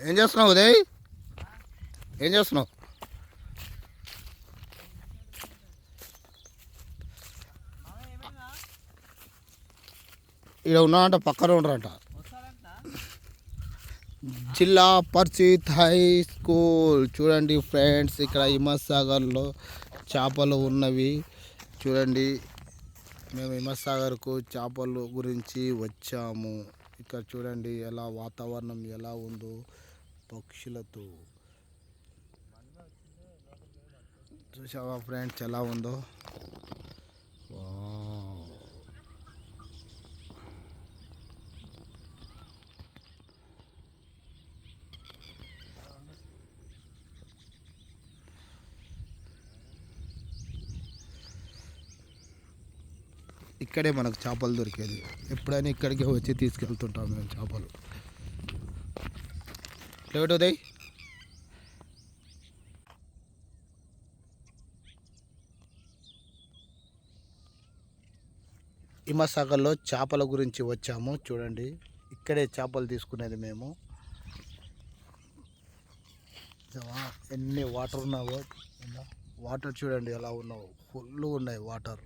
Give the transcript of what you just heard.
ఏం చేస్తున్నావు ఉదయ్? ఏం చేస్తున్నావు? ఇక్కడ ఉన్నారంట, పక్కన ఉండరంట. జిల్లా పరిషత్ హై స్కూల్ చూడండి ఫ్రెండ్స్, ఇక్కడ హిమసాగర్లో చేపలు ఉన్నవి చూడండి. మేము హిమసాగర్కు చేపలు గురించి వచ్చాము. ఇక్కడ చూడండి ఎలా వాతావరణం ఎలా ఉందో పక్షులతో. చూసావా ఫ్రెండ్స్ ఎలా ఉందో? ఇక్కడే మనకు చేపలు దొరికేది. ఎప్పుడైనా ఇక్కడికే వచ్చి తీసుకెళ్తుంటాం మేము చేపలు. లేవట్ ఉదయ్. హిమసాగర్లో చేపల గురించి వచ్చాము చూడండి. ఇక్కడే చేపలు తీసుకునేది మేము. ఎన్ని వాటర్ ఉన్నావో, వాటర్ చూడండి ఎలా ఉన్నావు, ఫుల్ ఉన్నాయి వాటర్.